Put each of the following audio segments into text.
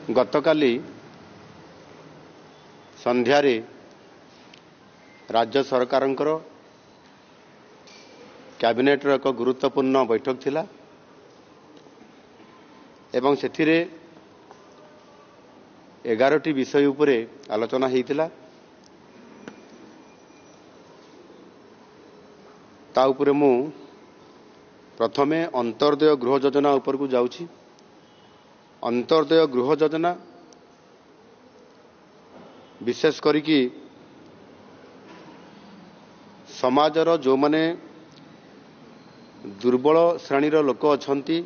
गतकाली संध्यारे राज्य सरकार कैबिनेट एक गुरुत्वपूर्ण बैठक थिला एवं सेथिरे 11टी विषय उपरे आलोचना हेतिला। ता उपरे मु प्रथमे अंतर्दय गृह योजना उपर को जाउछि। अंतर्दय गृह योजना विशेष करिकी समाजर जो माने दुर्बल श्रेणीर लोक अछंती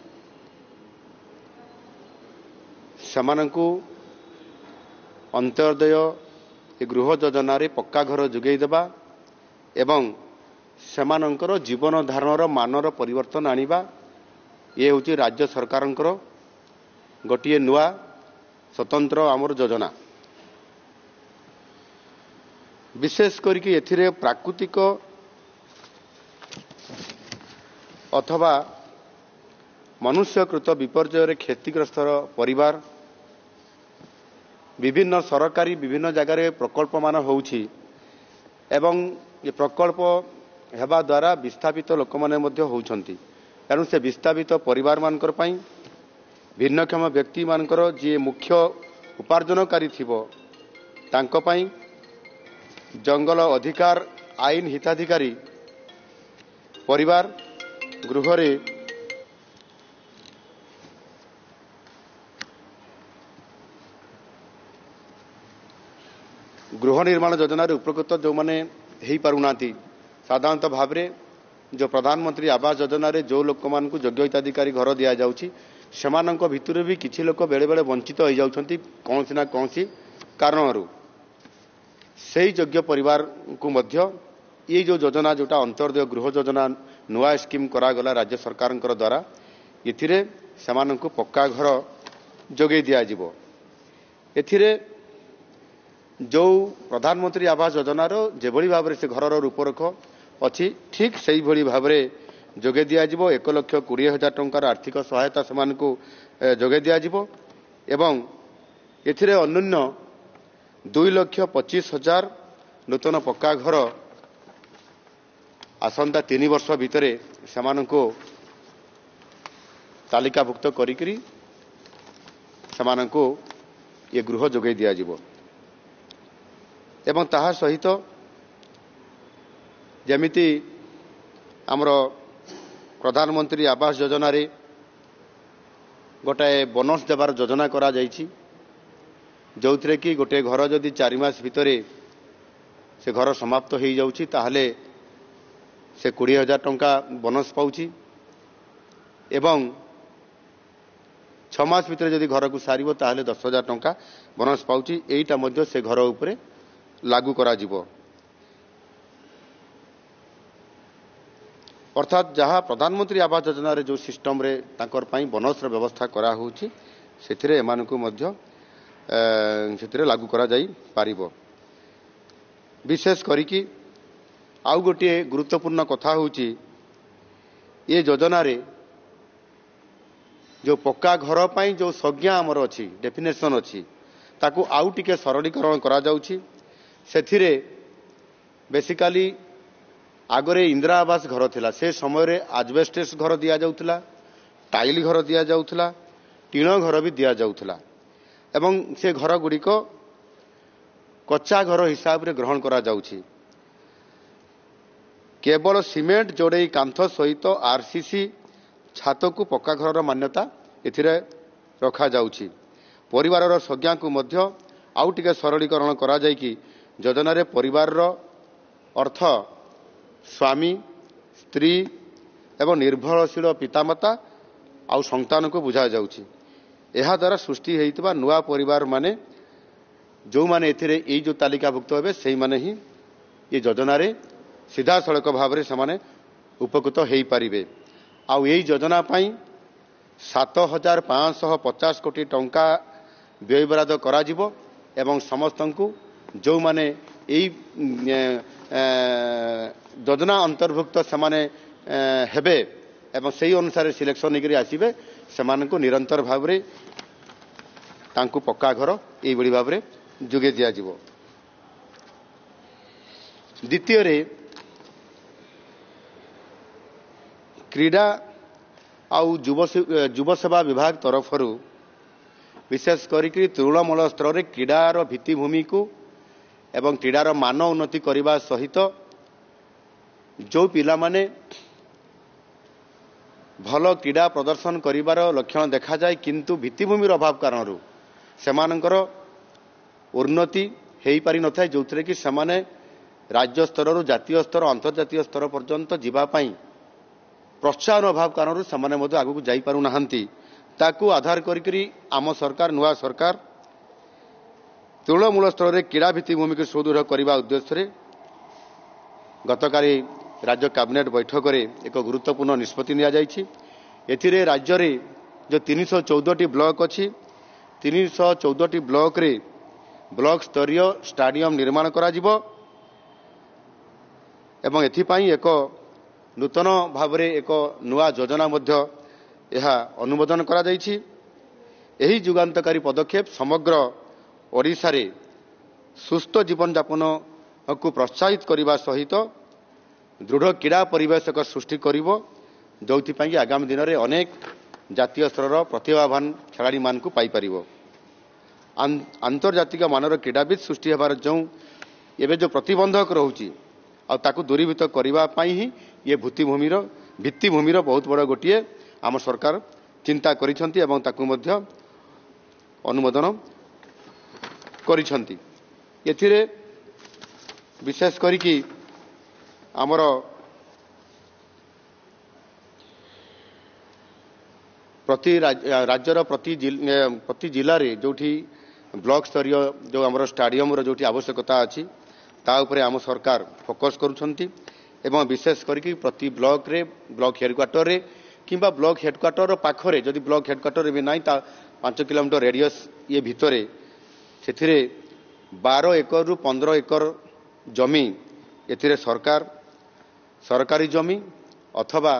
सेमानंकु अंतर्दय गृह योजना रे पक्का घर जोगै देबा एवं सेमानंकर जीवन धारणर मानर परिवर्तन आनिबा ये होची राज्य सरकारंकर गोटिए नुआ स्वतंत्र आमर योजना। विशेष करिकी एथिरे प्राकृतिक अथवा मनुष्यकृत विपर्यय क्षतिग्रस्त परिवार विभिन्न सरकारी विभिन्न जगार प्रकल्प मान होउछि एवं ये प्रकल्प हेबा द्वारा विस्थापित लोक माने मध्य होउछंती। एणु से विस्थापित परिवार मानकर पई भिन्नक्षम व्यक्ति मानकर जे मुख्य उपार्जनकारी थिबो तांको पई जंगल अधिकार आईन हिताधिकारी परिवार गृहरे गृह निर्माण योजना उपकृत जो माने हेई पारुनाती साधारणतः भाव जो प्रधानमंत्री आवास योजना रे जो लोक मान को योग्य हिताधिकारी घर दिया जाउछि सेमानंक भितर भी किछि लोक बेले बेले वंचित हो जाउछंती कौनसी ना कौनसी कारणरू सेही योग्य परिवार को मध्य ये जो योजना जोटा अंतर्दय गृह योजना नुआ स्कीम करागला राज्य सरकार द्वारा इथिरे सेमानंकु पक्का घर जोगे दिया जिवो। एथिरे जो प्रधानमंत्री आवास योजनार जेभली भाव से घरर रूपरेख अच्छी ठीक से भली भाव जोगे दिया जिवो। 1,20,000 टंकार आर्थिक सहायता सेमानकु जोगे दिया जिवो एवं एथिरे अन्य 2,25,000 नूतन पक्का घर आसंता 3 वर्ष भितरे सेमानकु तालिकाभुक्त करिकरी सेमानकु ये गृह जोगे दिया जिवो। एवं ताहा सहित जमिति आमर प्रधानमंत्री आवास योजना रे गोटाए बोनस देवार योजना करा जाइछि जो थे कि गोटे घर जदि 4 मास भितरे से घर समाप्त हो जाउछि ताहले से 20,000 टंका बोनस पाउछि एवं 6 मास भितरे जदि घर को सारिबो ताहले 10,000 टंका बोनस पाउछि। एइटा मध्य से घर उपरे लागू करा जिवो। अर्थात जहाँ प्रधानमंत्री आवास योजना रे जो सिस्टम रे ताकर पई बोनस रे व्यवस्था करा होउछि सेथिरे एमानकु मध्य सेथिरे लागू करा जाई पारिबो। विशेष करिकी आउ गोटे गुरुत्वपूर्ण कथा होउछि ये योजना रे जो पक्का घर पई जो संज्ञा हमर अछि डेफिनेशन अछि ताकू आउ टिके सरलीकरण करा जाउछि। सेथिरे बेसिकली आगरे इंदिरा आवास घर थिला से समय रे आजबेस्टस घर दिया जाउथला टाइल घर दिया जाउथला टीण घर भी दिया जाउथला एवं से घर गुडी को कच्चा घर हिसाब रे ग्रहण करा जाउछि। केवल सीमेंट जोड़े कांथ सहित आरसीसी छात को पक्का घर मान्यता एथिरे रखा जाउछि। परिवार संज्ञा को मध्य आउ टिके सरलीकरण करा जाय कि योजना रे परिवार रो अर्थ स्वामी स्त्री एवं निर्भरशील पितामाता आउ संतान को बुझा जाउछि। एहा द्वारा सृष्टि हेइतबा नुआ परिवार माने जो माने एथिरे एई जो तालिकाभुक्त हेबे सेही माने ही ये योजना रे सीधा सड़क भाव रे समाने उपकृत हेई पारिबे। आउ एई योजना पई 7,550 कोटी टंका व्ययबराद करा जिवो एवं समस्तंकु जो माने एई योजना अंतर्भुक्त सेमाने हेबे एवं सही अनुसार सिलेक्शन निकरी आसीबे सेमानकु निरंतर भाव रे तांकु पक्का घर यही भाव में जोगे दि जाव। द्वितीय क्रीडा आउ युव सेवा विभाग तरफ विशेष करी तृणमूल स्तर में क्रीडार भित्तिभूमि को एवं क्रीडार मान उन्नति करने सहित जो पिला माने भल क्रीडा प्रदर्शन करिवार लक्षण देखा जाए किंतु भित्तिभूमिर अभाव कारण सेमानंकर उन्नति हो पारि न थाए जो थे कि सेमाने राज्य स्तर जातीय स्तर अंतर्जातीय स्तर पर्यंत जीवाई प्रोत्साहन अभाव कारण से आगू जाई पारु नाहंती। ताकू आधार करी आम सरकार नुआ सरकार तृणमूल स्तर में क्रीड़ा भित्तिभूमि को सुदृढ़ करने उद्देश्य गतकाली राज्य कैबिनेट बैठक में एक गुरुत्वपूर्ण निष्पत्ति नि राज्य में जो 314 ब्लॉक अच्छी 314 ब्लॉक रे ब्लॉक स्तरीय स्टाडियम निर्माण करा जिवो एवं एथिपाई एक नूतन भाव में एक नुआ योजना मध्य यह अनुमोदन करा जायछि। एही जुगान्तकारी पदक्षेप समग्र ओडिशा रे सुस्थ जीवन यापन को प्रोत्साहित करने सहित दृढ़ क्रीड़ा परिवेश सृष्टि करिवो जोथिपाई आगामी दिन में अनेक जातीय स्तर प्रतिभावान खेलाड़ी मान को पाई परिवो। आंतर्जातिक मानर क्रीड़ाविद सृष्टि होबार जो एवं जो प्रतिबंधक रोची आकु दूरीभूत करने ही ये भित्तिभूमिर बहुत बड़ गोटे आम सरकार चिंता करिसेंती एवं ताकु मध्य अनुमोदन करिसेंती। एथिरे विशेष करिकी आमर प्रति राज्यर प्रति जिले में जोठी ब्लॉक स्तरीय जो आमर स्टाडियम जो आवश्यकता अच्छी ता उपरे आम सरकार फोकस करुछंती एवं विशेष करिकी प्रति ब्लॉक रे ब्लॉक हेडक्वार्टर रे किंबा ब्लॉक हेडक्वार्टर पाखरे जदि ब्लॉक हेडक्वार्टर भी नहीं 5 किलोमीटर रेडियस ये भितरे से 12 एकर रु 15 एकर जमी एथिरे सरकारी जमी अथवा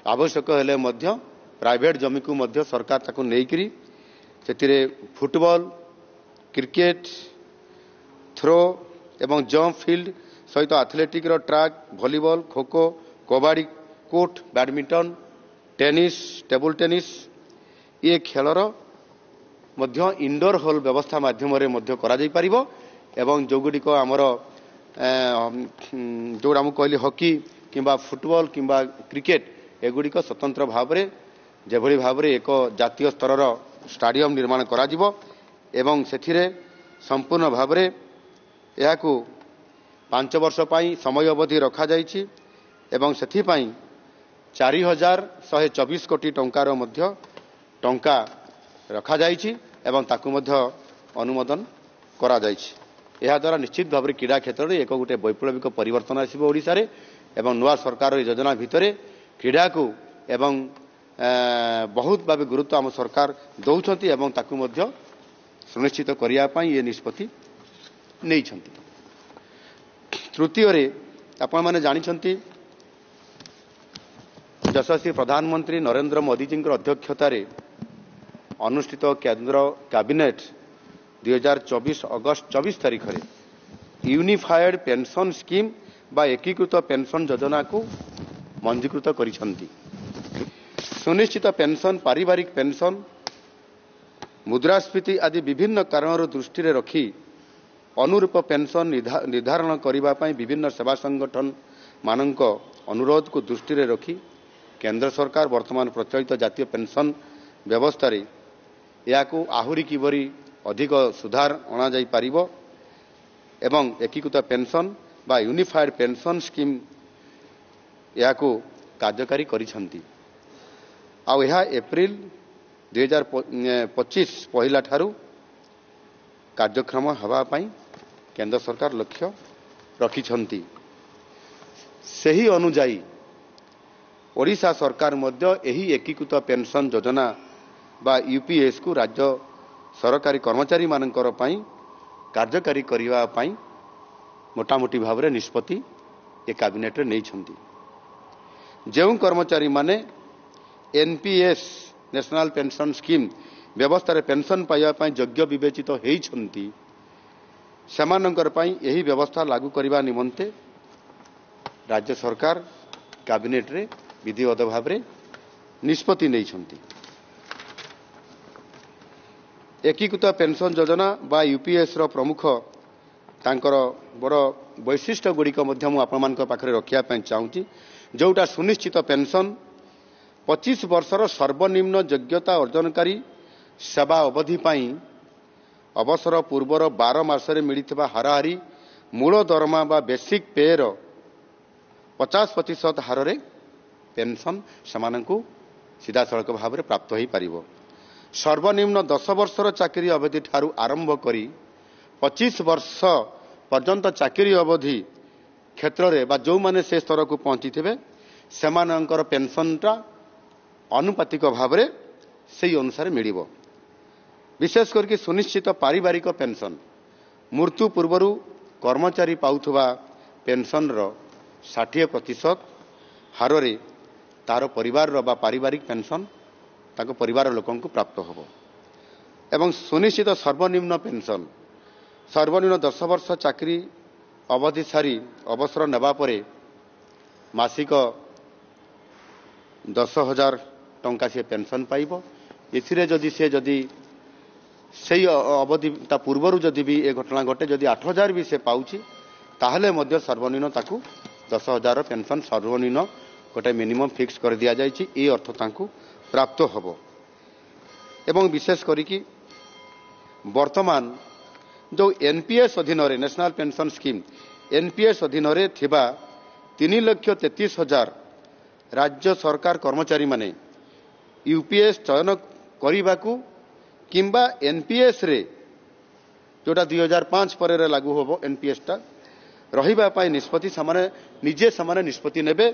आवश्यक हेले मध्य प्राइवेट जमी को मध्य सरकार ताकू नेइकरी सेथिरे फुटबॉल क्रिकेट थ्रो एवं जंप फील्ड सहित athletic track volleyball kho kho kabaddi court badminton tennis table tennis ये खेलर मध्य इंडोर हॉल व्यवस्था माध्यम करा जाई परिबो एवं जो गुड़िक आमर जो आम कहली हॉकी किंबा फुटबॉल किंबा क्रिकेट एगुड़िक स्वतंत्र भाव में जेभली भाव में एक जातीय स्तर स्टाडियम निर्माण करा जिवो एवं सेथिरे संपूर्ण भाव में यह 5 वर्ष पाई समय अवधि रखा जाइछि एवं सेथिपाई 4124 कोटी टंकार मध्य टंका रखा जाइछि एवं ताकु मध्य अनुमोदन करा जाइछि। यह द्वारा निश्चित भाव में क्रीड़ा क्षेत्र में एक गोटे वैप्लविक परिवर्तन आसिबो ओडिशा रे एवं नुआ सरकार योजना भितरे क्रीड़ा को एवं बहुत भाव गुरुत्व आम सरकार दौरान एवं ताकु मध्य सुनिश्चित करिया पई ये निष्पत्ति नहीं छंती। तृतीय आपण माने जानिछंती यशस्वी प्रधानमंत्री नरेंद्र मोदी जी अध्यक्षतार अनुष्ठित केंद्र कैबिनेट 2024 अगस्त 24 तारीख में यूनिफाइड पेंशन स्कीम बा एकीकृत पेंशन योजना को मंजूकृत करिछंती। सुनिश्चित पेंशन पारिवारिक पेंशन मुद्रास्फीति आदि विभिन्न कारणों दृष्टि रखी अनुरूप पेंशन निर्धारण करने विभिन्न सेवा संगठन मानक अनुरोध को दृष्टि रखी केंद्र सरकार वर्तमान प्रचलित जातीय पेंशन व्यवस्था या आहुरी किबरी अधिक सुधार अणा जाई पारिबो एवं एकीकृत पेंशन बा यूनिफाइड पेंशन स्कीम या कार्यकारी करिछंती। आउ यह एप्रिल 2025 पहला ठारू कार्यक्रम हवा पाई केंद्र सरकार लक्ष्य रखिछंती। सही अनुजाई ओडिशा सरकार मध्य एही एकीकृत पेंशन योजना बा यूपीएस को राज्य सरकारी कर्मचारी मानकर पाई कार्यकारी करिवा पाई मोटामोटी भाव में निष्पत्ति ए कैबिनेट नहीं छंती। जो कर्मचारी माने एनपीएस नेशनल पेंशन स्कीम ବ୍ୟବସ୍ଥାରେ ପେନ୍ସନ୍ ପାଇବା ପାଇଁ ଯୋଗ୍ୟ ବିବେଚିତ ହୋଇଛନ୍ତି ସେମାନଙ୍କର ପାଇଁ ଏହି ବ୍ୟବସ୍ଥା ଲାଗୁ କରିବା ନିମନ୍ତେ ରାଜ୍ୟ ସରକାର କ୍ୟାବିନେଟ୍ରେ ବିଧିବଦ୍ଧ ଭାବରେ ନିଷ୍ପତ୍ତି ନେଇଛନ୍ତି। ଏକୀକୃତ ପେନ୍ସନ୍ ଯୋଜନା ବା ୟୁପିଏସ୍ର ପ୍ରମୁଖ ତାଙ୍କର ବଡ଼ ବୈଶିଷ୍ଟ୍ୟଗୁଡ଼ିକ ମଧ୍ୟ ମୁଁ ଆପଣମାନଙ୍କ ପାଖରେ ରଖିବା ପାଇଁ ଚାହୁଁଛି, ଯେଉଁଟା ସୁନିଶ୍ଚିତ ପେନ୍ସନ୍ 25 ବର୍ଷର ସର୍ବନିମ୍ନ ଯୋଗ୍ୟତା ଅର୍ଜନକାରୀ ସେବା ଅବଧି ପାଇଁ ଅବସର ପୂର୍ବର 12 ମାସରେ ମିଳିଥିବା ହାରାହାରି ମୂଳ ଦରମା ବା ବେସିକ୍ ପେ'ର 50% ହାରରେ ପେନ୍ସନ୍ ସେମାନଙ୍କୁ ସିଧାସଳଖ ଭାବରେ ପ୍ରାପ୍ତ ହୋଇପାରିବ। ସର୍ବନିମ୍ନ 10 ବର୍ଷର ଚାକିରି ଅବଧି ଠାରୁ ଆରମ୍ଭ କରି 25 ବର୍ଷ ପର୍ଯ୍ୟନ୍ତ ଚାକିରି ଅବଧି କ୍ଷେତ୍ରରେ ବା ଯେଉଁମାନେ ସେ ସ୍ତରକୁ ପହଞ୍ଚିଥିବେ ସେମାନଙ୍କର ପେନ୍ସନ୍ଟା ଆନୁପାତିକ ଭାବରେ ସେହି ଅନୁସାରେ ମିଳିବ। ବିଶେଷ କରିକି ସୁନିଶ୍ଚିତ ପାରିବାରିକ ପେନ୍ସନ୍ ମୃତ୍ୟୁ ପୂର୍ବରୁ କର୍ମଚାରୀ ପାଉଥିବା ପେନ୍ସନ୍ର 60% ହାରରେ ତାର ପରିବାରର ବା ପାରିବାରିକ ପେନ୍ସନ୍ ତାଙ୍କ ପରିବାର ଲୋକଙ୍କୁ ପ୍ରାପ୍ତ ହେବ। ଏବଂ ସୁନିଶ୍ଚିତ ସର୍ବନିମ୍ନ ପେନ୍ସନ୍ ସର୍ବନିମ୍ନ 10 ବର୍ଷ ଚାକିରି ଅବଧି ସାରି ଅବସର ନେବା ପରେ ମାସିକ 10,000 ଟଙ୍କା ସେ ପେନ୍ସନ୍ ପାଇବ। ଏଥିରେ ଯଦି ସେହି ଅବଧି ତା ପୂର୍ବରୁ ଯଦି ବି ଏ ଘଟଣା ଘଟେ ଯଦି 8,000 ବି ସେ ପାଉଛି ତାହେଲେ ମଧ୍ୟ ସର୍ବନିମ୍ନ ତାକୁ 10,000 ପେନ୍ସନ୍ ସର୍ବନିମ୍ନ ଗୋଟେ ମିନିମମ୍ ଫିକ୍ସ କରି ଦିଆଯାଇଛି। ଏ ଅର୍ଥ ତାଙ୍କୁ ପ୍ରାପ୍ତ ହେବ। ଏବଂ ବିଶେଷ କରିକି ବର୍ତ୍ତମାନ ଯେଉଁ ଏନ୍ପିଏସ୍ ଅଧୀନରେ ନ୍ୟାସନାଲ୍ ପେନ୍ସନ୍ ସ୍କିମ୍ ଏନ୍ପିଏସ୍ ଅଧୀନରେ ଥିବା 3,33,000 ରାଜ୍ୟ ସରକାର କର୍ମଚାରୀମାନେ ୟୁପିଏସ୍ ଚୟନ କରିବାକୁ କିମ୍ବା ଏନ୍ପିଏସ୍ରେ ଯେଉଁଟା 2005 ପରେ ଲାଗୁ ହେବ ଏନ୍ପିଏସ୍ଟା ରହିବା ପାଇଁ ନିଷ୍ପତ୍ତି ସେମାନେ ନିଷ୍ପତ୍ତି ନେବେ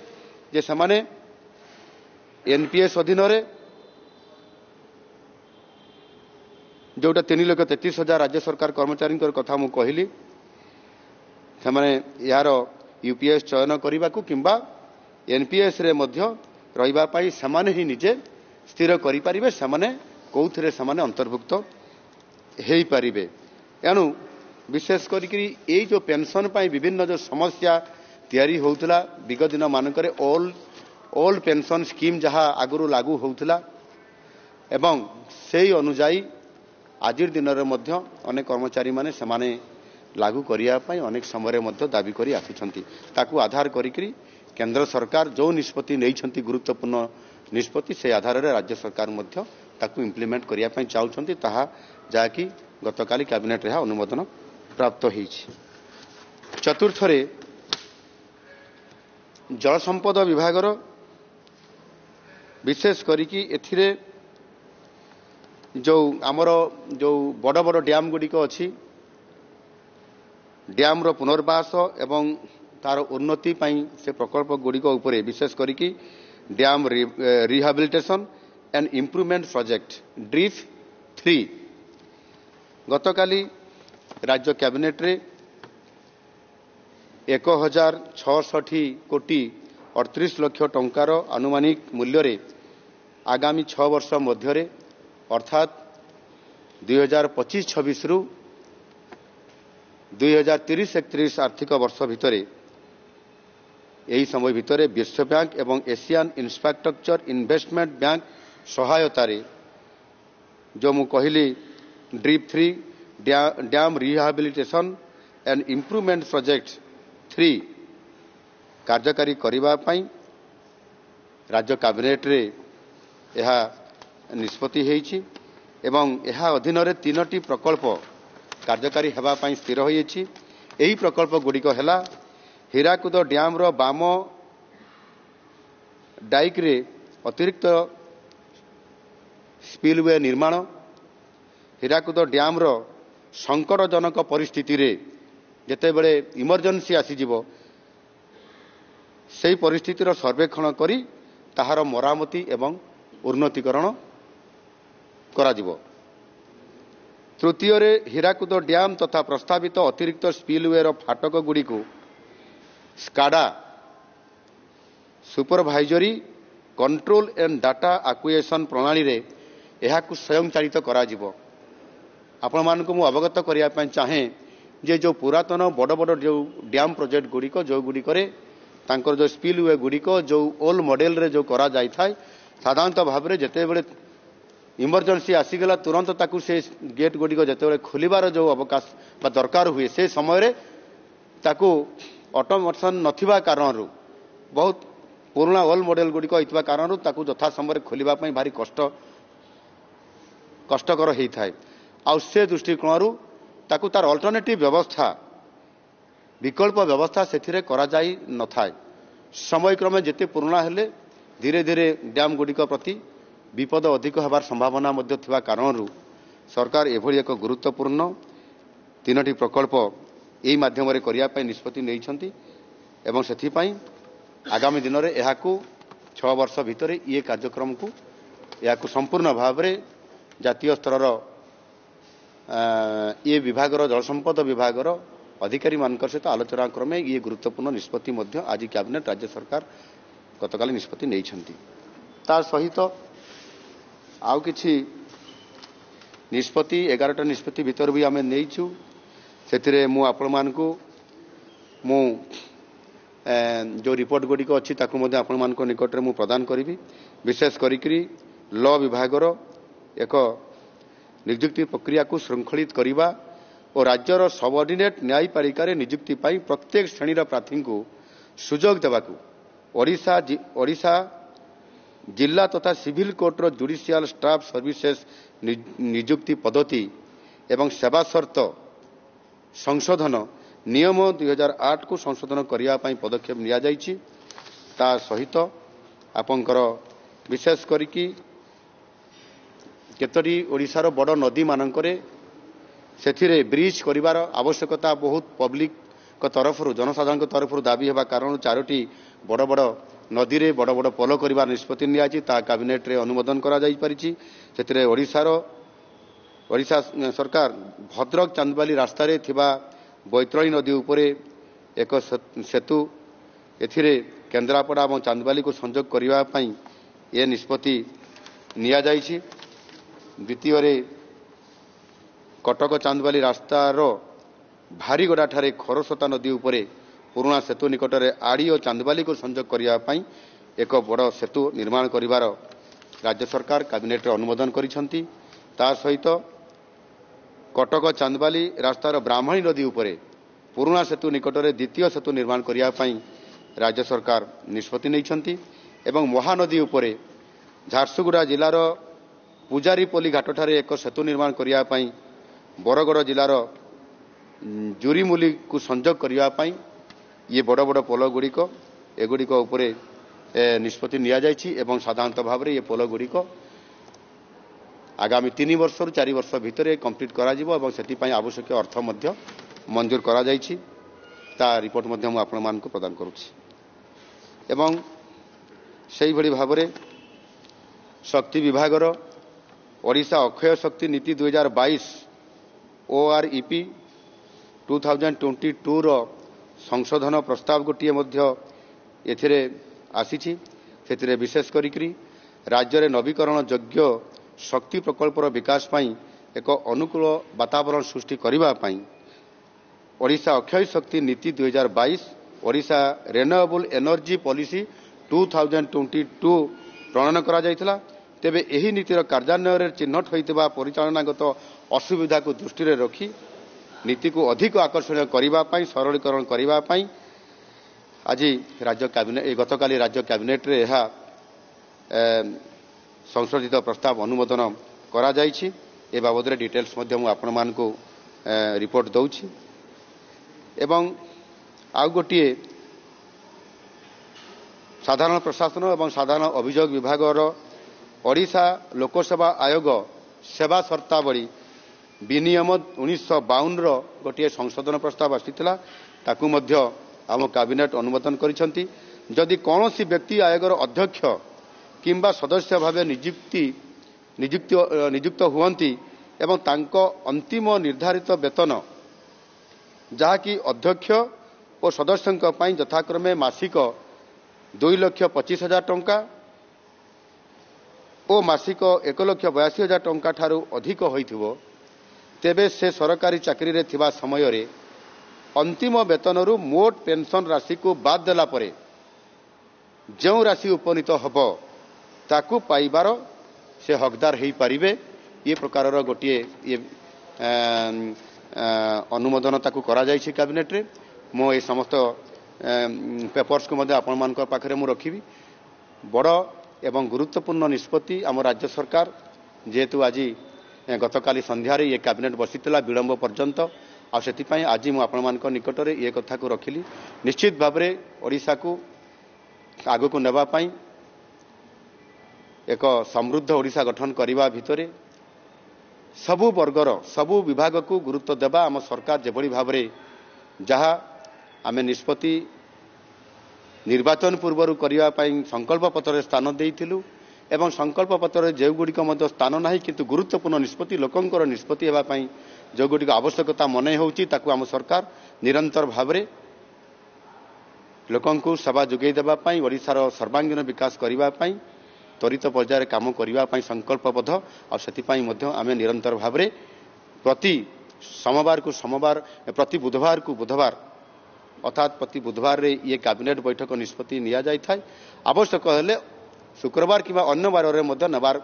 ଯେ ସେମାନେ ଏନ୍ପିଏସ୍ ଅଧୀନରେ ଯେଉଁଟା 3,33,000 ରାଜ୍ୟ ସରକାର କର୍ମଚାରୀଙ୍କର କଥା ମୁଁ କହିଲି ସେମାନେ ଏହାର ୟୁପିଏସ୍ ଚୟନ କରିବାକୁ କିମ୍ବା ଏନ୍ପିଏସ୍ରେ ମଧ୍ୟ ରହିବା ପାଇଁ ସେମାନେ ହିଁ ନିଜେ ସ୍ଥିର କରିପାରିବେ ସେମାନେ କେଉଁଥିରେ ସେମାନେ ଅନ୍ତର୍ଭୁକ୍ତ ହୋଇପାରିବେ। ଏଣୁ ବିଶେଷ କରିକି ଏଇ ଯେଉଁ ପେନ୍ସନ୍ ପାଇଁ ବିଭିନ୍ନ ଯେଉଁ ସମସ୍ୟା ତିଆରି ହେଉଥିଲା ବିଗତ ଦିନମାନଙ୍କରେ ଓଲ୍ଡ ପେନ୍ସନ୍ ସ୍କିମ୍ ଯାହା ଆଗରୁ ଲାଗୁ ହେଉଥିଲା ଏବଂ ସେହି ଅନୁଯାୟୀ ଆଜିର ଦିନରେ ମଧ୍ୟ ଅନେକ କର୍ମଚାରୀମାନେ ସେମାନେ ଲାଗୁ କରିବା ପାଇଁ ଅନେକ ସମୟରେ ମଧ୍ୟ ଦାବି କରି ଆସୁଛନ୍ତି। ତାକୁ ଆଧାର କରିକି କେନ୍ଦ୍ର ସରକାର ଯେଉଁ ନିଷ୍ପତ୍ତି ନେଇଛନ୍ତି ଗୁରୁତ୍ୱପୂର୍ଣ୍ଣ ନିଷ୍ପତ୍ତି ସେ ଆଧାରରେ ରାଜ୍ୟ ସରକାର ମଧ୍ୟ ତାକୁ ଇମ୍ପ୍ଲିମେଣ୍ଟ କରିବା ପାଇଁ ଚାହୁଁଛନ୍ତି ତାହା ଯାହାକି ଗତକାଲି କ୍ୟାବିନେଟ୍ରେ ଏହା ଅନୁମୋଦନ ପ୍ରାପ୍ତ ହୋଇଛି। ଚତୁର୍ଥରେ ଜଳସମ୍ପଦ ବିଭାଗର ବିଶେଷ କରିକି ଏଥିରେ ଆମର ଯେଉଁ ବଡ଼ ବଡ଼ ଡ୍ୟାମ୍ ଗୁଡ଼ିକ ଅଛି ଡ୍ୟାମ୍ର ପୁନର୍ବାସ ଏବଂ ତାର ଉନ୍ନତି ପାଇଁ ସେ ପ୍ରକଳ୍ପ ଗୁଡ଼ିକ ଉପରେ ବିଶେଷ କରିକି dam rehabilitation and improvement project DRIP 3 ଗତକାଲି ରାଜ୍ୟ କ୍ୟାବିନେଟ୍ରେ 1,660 କୋଟି 38 ଲକ୍ଷ ଟଙ୍କାର ଆନୁମାନିକ ମୂଲ୍ୟରେ ଆଗାମୀ 6 ବର୍ଷ ମଧ୍ୟରେ ଅର୍ଥାତ୍ 2025-26ରୁ 2030-31 ଆର୍ଥିକ ବର୍ଷ ଭିତରେ ଏହି ସମୟ ଭିତରେ ବିଶ୍ୱ ବ୍ୟାଙ୍କ ଏବଂ ଏସିଆନ୍ ଇନଫ୍ରାଷ୍ଟ୍ରକ୍ଚର ଇନଭେଷ୍ଟମେଣ୍ଟ ବ୍ୟାଙ୍କ ସହାୟତାରେ ଯେଉଁ ମୁଁ କହିଲି drip 3 dam rehabilitation and improvement project 3 କାର୍ଯ୍ୟକାରୀ କରିବା ପାଇଁ ରାଜ୍ୟ କ୍ୟାବିନେଟ୍ରେ ଏହା ନିଷ୍ପତ୍ତି ହୋଇଛି ଏବଂ ଏହା ଅଧୀନରେ 3ଟି ପ୍ରକଳ୍ପ କାର୍ଯ୍ୟକାରୀ ହେବା ପାଇଁ ସ୍ଥିର ହୋଇଛି। ଏହି ପ୍ରକଳ୍ପଗୁଡ଼ିକ ହେଲା ହୀରାକୁଦ ଡ୍ୟାମ୍ର ବାମ ଡାଇକ୍ରେ ଅତିରିକ୍ତ ସ୍ପିଲୱେ ନିର୍ମାଣ ହୀରାକୁଦ ଡ୍ୟାମ୍ର ସଙ୍କଟଜନକ ପରିସ୍ଥିତିରେ ଯେତେବେଳେ ଇମର୍ଜେନ୍ସି ଆସିଯିବ ସେହି ପରିସ୍ଥିତିର ସର୍ବେକ୍ଷଣ କରି ତାହାର ମରାମତି ଏବଂ ଉନ୍ନତିକରଣ କରାଯିବ। ତୃତୀୟରେ ହୀରାକୁଦ ଡ୍ୟାମ୍ ତଥା ପ୍ରସ୍ତାବିତ ଅତିରିକ୍ତ ସ୍ପିଲୱେର ଫାଟକଗୁଡ଼ିକୁ SCADA supervisory control and data acquisition ପ୍ରଣାଳୀରେ ଏହାକୁ ସ୍ୱୟଂଚାଳିତ କରାଯିବ। ଆପଣମାନଙ୍କୁ ମୁଁ ଅବଗତ କରିବା ପାଇଁ ଚାହେଁ ଯେ ଯେଉଁ ପୁରାତନ ବଡ଼ ବଡ଼ ଯେଉଁ ଡ୍ୟାମ୍ ପ୍ରୋଜେକ୍ଟ ଗୁଡ଼ିକ ଯେଉଁଗୁଡ଼ିକରେ ତାଙ୍କର ଯେଉଁ ସ୍ପିଲ୍ୱେ ଗୁଡ଼ିକ ଯେଉଁ ଓଲ୍ଡ ମଡେଲରେ ଯେଉଁ କରାଯାଇଥାଏ, ସାଧାରଣତଃ ଭାବରେ ଯେତେବେଳେ ଇମର୍ଜେନ୍ସି ଆସିଗଲା ତୁରନ୍ତ ତାକୁ ସେ ଗେଟ୍ ଗୁଡ଼ିକ ଯେତେବେଳେ ଖୋଲିବାର ଯେଉଁ ଅବକାଶ ବା ଦରକାର ହୁଏ, ସେ ସମୟରେ ତାକୁ ଅଟୋମେସନ୍ ନଥିବା କାରଣରୁ ବହୁତ ପୁରୁଣା ଓଲ୍ଡ ମଡେଲ ଗୁଡ଼ିକ ହୋଇଥିବା କାରଣରୁ ତାକୁ ଯଥା ସମୟରେ ଖୋଲିବା ପାଇଁ ଭାରି କଷ୍ଟକର ହୋଇଥାଏ। ଆଉ ସେ ଦୃଷ୍ଟିକୋଣରୁ ତାକୁ ତାର ଅଲ୍ଟରନେଟିଭ୍ ବ୍ୟବସ୍ଥା ବିକଳ୍ପ ବ୍ୟବସ୍ଥା ସେଥିରେ କରାଯାଇ ନଥାଏ। ସମୟକ୍ରମେ ଯେତେ ପୁରୁଣା ହେଲେ ଧୀରେ ଧୀରେ ଡ୍ୟାମ୍ ଗୁଡ଼ିକ ପ୍ରତି ବିପଦ ଅଧିକ ହେବାର ସମ୍ଭାବନା ମଧ୍ୟ ଥିବା କାରଣରୁ ସରକାର ଏଭଳି ଏକ ଗୁରୁତ୍ୱପୂର୍ଣ୍ଣ 3ଟି ପ୍ରକଳ୍ପ ଏହି ମାଧ୍ୟମରେ କରିବା ପାଇଁ ନିଷ୍ପତ୍ତି ନେଇଛନ୍ତି ଏବଂ ସେଥିପାଇଁ ଆଗାମୀ ଦିନରେ ଏହାକୁ 6 ବର୍ଷ ଭିତରେ ଇଏ କାର୍ଯ୍ୟକ୍ରମକୁ ଏହାକୁ ସମ୍ପୂର୍ଣ୍ଣ ଭାବରେ ଜାତୀୟ ସ୍ତରର ଇଏ ବିଭାଗର ଜଳସମ୍ପଦ ବିଭାଗର ଅଧିକାରୀମାନଙ୍କ ସହିତ ଆଲୋଚନା କ୍ରମେ ଇଏ ଗୁରୁତ୍ୱପୂର୍ଣ୍ଣ ନିଷ୍ପତ୍ତି ମଧ୍ୟ ଆଜି କ୍ୟାବିନେଟ୍ ରାଜ୍ୟ ସରକାର ଗତକାଲି ନିଷ୍ପତ୍ତି ନେଇଛନ୍ତି। ତା ସହିତ ଆଉ କିଛି ନିଷ୍ପତ୍ତି 11ଟା ନିଷ୍ପତ୍ତି ଭିତରେ ବି ଆମେ ନେଇଛୁ। ସେଥିରେ ମୁଁ ଆପଣମାନଙ୍କୁ ଯେଉଁ ରିପୋର୍ଟ ଗୁଡ଼ିକ ଅଛି ତାକୁ ମଧ୍ୟ ଆପଣମାନଙ୍କ ନିକଟରେ ମୁଁ ପ୍ରଦାନ କରିବି। ବିଶେଷ କରିକି ଲ ବିଭାଗର ଏକ ନିଯୁକ୍ତି ପ୍ରକ୍ରିୟାକୁ ଶୃଙ୍ଖଳିତ କରିବା ଓ ରାଜ୍ୟର ସବଅର୍ଡିନେଟ୍ ନ୍ୟାୟପାଳିକାରେ ନିଯୁକ୍ତି ପାଇଁ ପ୍ରତ୍ୟେକ ଶ୍ରେଣୀର ପ୍ରାର୍ଥୀଙ୍କୁ ସୁଯୋଗ ଦେବାକୁ ଓଡ଼ିଶା ଜିଲ୍ଲା ତଥା ସିଭିଲ କୋର୍ଟର ଜୁଡିସିଆଲ ଷ୍ଟାଫ୍ ସର୍ଭିସେସ୍ ନିଯୁକ୍ତି ପଦ୍ଧତି ଏବଂ ସେବା ସର୍ତ୍ତ ସଂଶୋଧନ ନିୟମ 2008କୁ ସଂଶୋଧନ କରିବା ପାଇଁ ପଦକ୍ଷେପ ନିଆଯାଇଛି। ତା ସହିତ ଆପଣଙ୍କର ବିଶେଷ କରିକି କେତୋଟି ଓଡ଼ିଶାର ବଡ଼ ନଦୀମାନଙ୍କରେ ସେଥିରେ ବ୍ରିଜ୍ କରିବାର ଆବଶ୍ୟକତା ବହୁତ ପବ୍ଲିକଙ୍କ ତରଫରୁ ଜନସାଧାରଣଙ୍କ ତରଫରୁ ଦାବି ହେବା କାରଣରୁ 4ଟି ବଡ଼ ବଡ଼ ନଦୀରେ ବଡ଼ ବଡ଼ ପୋଲ କରିବାର ନିଷ୍ପତ୍ତି ନିଆଯାଇଛି। ତାହା କ୍ୟାବିନେଟ୍ରେ ଅନୁମୋଦନ କରାଯାଇପାରିଛି। ସେଥିରେ ଓଡ଼ିଶା ସରକାର ଭଦ୍ରକ ଚାନ୍ଦବାଲି ରାସ୍ତାରେ ଥିବା ବୈତରଣୀ ନଦୀ ଉପରେ ଏକ ସେତୁ ଏଥିରେ କେନ୍ଦ୍ରାପଡ଼ା ଏବଂ ଚାନ୍ଦବାଲିକୁ ସଂଯୋଗ କରିବା ପାଇଁ ଏ ନିଷ୍ପତ୍ତି ନିଆଯାଇଛି। ଦ୍ୱିତୀୟରେ କଟକ ଚାନ୍ଦବାଲି ରାସ୍ତାର ଭାରିଗଡ଼ାଠାରେ ଖରସ୍ରୋତା ନଦୀ ଉପରେ ପୁରୁଣା ସେତୁ ନିକଟରେ ଆଡ଼ି ଓ ଚାନ୍ଦବାଲିକୁ ସଂଯୋଗ କରିବା ପାଇଁ ଏକ ବଡ଼ ସେତୁ ନିର୍ମାଣ କରିବାର ରାଜ୍ୟ ସରକାର କ୍ୟାବିନେଟ୍ରେ ଅନୁମୋଦନ କରିଛନ୍ତି। ତା ସହିତ କଟକ ଚାନ୍ଦବାଲି ରାସ୍ତାର ବ୍ରାହ୍ମଣୀ ନଦୀ ଉପରେ ପୁରୁଣା ସେତୁ ନିକଟରେ ଦ୍ୱିତୀୟ ସେତୁ ନିର୍ମାଣ କରିବା ପାଇଁ ରାଜ୍ୟ ସରକାର ନିଷ୍ପତ୍ତି ନେଇଛନ୍ତି ଏବଂ ମହାନଦୀ ଉପରେ ଝାରସୁଗୁଡ଼ା ଜିଲ୍ଲାର ପୂଜାରୀପଲ୍ଲୀ ଘାଟଠାରେ ଏକ ସେତୁ ନିର୍ମାଣ କରିବା ପାଇଁ ବରଗଡ଼ ଜିଲ୍ଲାର ଜୁରିମୁଲିକୁ ସଂଯୋଗ କରିବା ପାଇଁ ଇଏ ବଡ଼ ବଡ଼ ପୋଲ ଗୁଡ଼ିକ ଏଗୁଡ଼ିକ ଉପରେ ନିଷ୍ପତ୍ତି ନିଆଯାଇଛି ଏବଂ ସାଧାରଣତଃ ଭାବରେ ଏ ପୋଲ ଗୁଡ଼ିକ ଆଗାମୀ 3 ବର୍ଷରୁ 4 ବର୍ଷ ଭିତରେ କମ୍ପ୍ଲିଟ୍ କରାଯିବ ଏବଂ ସେଥିପାଇଁ ଆବଶ୍ୟକ ଅର୍ଥ ମଧ୍ୟ ମଞ୍ଜୁର କରାଯାଇଛି। ତା ରିପୋର୍ଟ ମଧ୍ୟ ମୁଁ ଆପଣମାନଙ୍କୁ ପ୍ରଦାନ କରୁଛି। ଏବଂ ସେହିଭଳି ଭାବରେ ଶକ୍ତି ବିଭାଗର ଓଡ଼ିଶା ଅକ୍ଷୟ ଶକ୍ତି ନୀତି 2022 OREP 2022ର ସଂଶୋଧନ ପ୍ରସ୍ତାବ ଗୋଟିଏ ମଧ୍ୟ ଏଥିରେ ଆସିଛି। ସେଥିରେ ବିଶେଷ କରିକି ରାଜ୍ୟରେ ନବୀକରଣ ଯୋଗ୍ୟ ଶକ୍ତି ପ୍ରକଳ୍ପର ବିକାଶ ପାଇଁ ଏକ ଅନୁକୂଳ ବାତାବରଣ ସୃଷ୍ଟି କରିବା ପାଇଁ ଓଡ଼ିଶା ଅକ୍ଷୟ ଶକ୍ତି ନୀତି 2022 ଓଡ଼ିଶା ରିନ୍ୟୁଏବଲ୍ ଏନର୍ଜି ପଲିସି 2022 ପ୍ରଣୟନ କରାଯାଇଥିଲା। ତେବେ ଏହି ନୀତିର କାର୍ଯ୍ୟାନ୍ୱୟନରେ ଚିହ୍ନଟ ହୋଇଥିବା ପରିଚାଳନାଗତ ଅସୁବିଧାକୁ ଦୃଷ୍ଟିରେ ରଖି ନୀତିକୁ ଅଧିକ ଆକର୍ଷଣୀୟ କରିବା ପାଇଁ ସରଳୀକରଣ କରିବା ପାଇଁ ଆଜି ଗତକାଲି ରାଜ୍ୟ କ୍ୟାବିନେଟ୍ରେ ଏହା ସଂଶୋଧିତ ପ୍ରସ୍ତାବ ଅନୁମୋଦନ କରାଯାଇଛି। ଏ ବାବଦରେ ଡିଟେଲ୍ସ ମଧ୍ୟ ମୁଁ ଆପଣମାନଙ୍କୁ ରିପୋର୍ଟ ଦେଉଛି। ଏବଂ ଆଉ ଗୋଟିଏ ସାଧାରଣ ପ୍ରଶାସନ ଏବଂ ସାଧାରଣ ଅଭିଯୋଗ ବିଭାଗର ଓଡ଼ିଶା ଲୋକସେବା ଆୟୋଗ ସେବା ସର୍ତ୍ତାବଳୀ ବିନିୟମ 1952ର ଗୋଟିଏ ସଂଶୋଧନ ପ୍ରସ୍ତାବ ଆସିଥିଲା। ତାକୁ ମଧ୍ୟ ଆମ କ୍ୟାବିନେଟ୍ ଅନୁମୋଦନ କରିଛନ୍ତି। ଯଦି କୌଣସି ବ୍ୟକ୍ତି ଆୟୋଗର ଅଧ୍ୟକ୍ଷ କିମ୍ବା ସଦସ୍ୟ ଭାବେ ନିଯୁକ୍ତ ହୁଅନ୍ତି ଏବଂ ତାଙ୍କ ଅନ୍ତିମ ନିର୍ଦ୍ଧାରିତ ବେତନ ଯାହାକି ଅଧ୍ୟକ୍ଷ ଓ ସଦସ୍ୟଙ୍କ ପାଇଁ ଯଥାକ୍ରମେ ମାସିକ 2,25,000 ଟଙ୍କା ଓ ମାସିକ 1,82,000 ଟଙ୍କା ଠାରୁ ଅଧିକ ହୋଇଥିବ ତେବେ ସେ ସରକାରୀ ଚାକିରିରେ ଥିବା ସମୟରେ अंतिम ବେତନରୁ ମୋଟ ପେନସନ୍ ରାଶିକୁ ବାଦ ଦେଲା ପରେ ଯେଉଁ ରାଶି ଉପନୀତ ହେବ ତାକୁ ପାଇବାର ସେ ହକଦାର ହୋଇପାରିବେ। ଏ ପ୍ରକାରର ଗୋଟିଏ ଅନୁମୋଦନ ତାକୁ କରାଯାଇଛି କ୍ୟାବିନେଟ୍ରେ। ମୁଁ ଏ ସମସ୍ତ ପେପର୍ସକୁ ମଧ୍ୟ ଆପଣମାନଙ୍କ ପାଖରେ ମୁଁ ରଖିବି। ବଡ଼ ଏବଂ ଗୁରୁତ୍ୱପୂର୍ଣ୍ଣ ନିଷ୍ପତ୍ତି ଆମ ରାଜ୍ୟ ସରକାର ଯେହେତୁ ଆଜି ଗତକାଲି ସନ୍ଧ୍ୟାରେ ଏ କ୍ୟାବିନେଟ୍ ବସିଥିଲା ବିଳମ୍ବ ପର୍ଯ୍ୟନ୍ତ ଆଉ ସେଥିପାଇଁ ଆଜି ମୁଁ ଆପଣମାନଙ୍କ ନିକଟରେ ଏ କଥାକୁ ରଖିଲି। ନିଶ୍ଚିତ ଭାବରେ ଓଡ଼ିଶାକୁ ଆଗକୁ ନେବା ପାଇଁ ଏକ ସମୃଦ୍ଧ ଓଡ଼ିଶା ଗଠନ କରିବା ଭିତରେ ସବୁ ବର୍ଗର ସବୁ ବିଭାଗକୁ ଗୁରୁତ୍ୱ ଦେବା ଆମ ସରକାର ଯେଭଳି ଭାବରେ ଯାହା ଆମେ ନିଷ୍ପତ୍ତି ନିର୍ବାଚନ ପୂର୍ବରୁ କରିବା ପାଇଁ ସଂକଳ୍ପ ପତ୍ରରେ ସ୍ଥାନ ଦେଇଥିଲୁ ଏବଂ ସଂକଳ୍ପ ପତ୍ରରେ ଯେଉଁଗୁଡ଼ିକ ମଧ୍ୟ ସ୍ଥାନ ନାହିଁ କିନ୍ତୁ ଗୁରୁତ୍ୱପୂର୍ଣ୍ଣ ନିଷ୍ପତ୍ତି ଲୋକଙ୍କର ନିଷ୍ପତ୍ତି ହେବା ପାଇଁ ଯେଉଁଗୁଡ଼ିକ ଆବଶ୍ୟକତା ମନେ ହେଉଛି ତାକୁ ଆମ ସରକାର ନିରନ୍ତର ଭାବରେ ଲୋକଙ୍କୁ ସେବା ଯୋଗାଇ ଦେବା ପାଇଁ ଓଡ଼ିଶାର ସର୍ବାଙ୍ଗୀନ ବିକାଶ କରିବା ପାଇଁ ତ୍ୱରିତ ପର୍ଯ୍ୟାୟରେ କାମ କରିବା ପାଇଁ ସଂକଳ୍ପବଦ୍ଧ। ଆଉ ସେଥିପାଇଁ ମଧ୍ୟ ଆମେ ନିରନ୍ତର ଭାବରେ ପ୍ରତି ସୋମବାରକୁ ସୋମବାର ପ୍ରତି ବୁଧବାରକୁ ବୁଧବାର ଅର୍ଥାତ୍ ପ୍ରତି ବୁଧବାରରେ ଇଏ କ୍ୟାବିନେଟ୍ ବୈଠକ ନିଷ୍ପତ୍ତି ନିଆଯାଇଥାଏ। ଆବଶ୍ୟକ ହେଲେ ଶୁକ୍ରବାର କିମ୍ବା ଅନ୍ୟ ବାରରେ ମଧ୍ୟ ନେବାର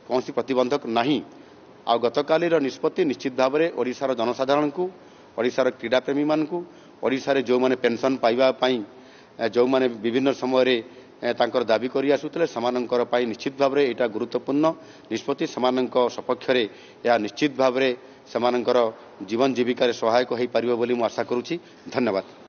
କୌଣସି ପ୍ରତିବନ୍ଧକ ନାହିଁ। ଆଉ ଗତକାଲିର ନିଷ୍ପତ୍ତି ନିଶ୍ଚିତ ଭାବରେ ଓଡ଼ିଶାର ଜନସାଧାରଣଙ୍କୁ ଓଡ଼ିଶାର କ୍ରୀଡ଼ାପ୍ରେମୀମାନଙ୍କୁ ଓଡ଼ିଶାରେ ଯେଉଁମାନେ ପେନସନ୍ ପାଇବା ପାଇଁ ଯେଉଁମାନେ ବିଭିନ୍ନ ସମୟରେ ତାଙ୍କର ଦାବି କରି ଆସୁଥିଲେ ସେମାନଙ୍କର ପାଇଁ ନିଶ୍ଚିତ ଭାବରେ ଏଇଟା ଗୁରୁତ୍ୱପୂର୍ଣ୍ଣ ନିଷ୍ପତ୍ତି। ସେମାନଙ୍କ ସପକ୍ଷରେ ଏହା ନିଶ୍ଚିତ ଭାବରେ ସେମାନଙ୍କର ଜୀବନ ଜୀବିକାରେ ସହାୟକ ହୋଇପାରିବ ବୋଲି ମୁଁ ଆଶା କରୁଛି। ଧନ୍ୟବାଦ।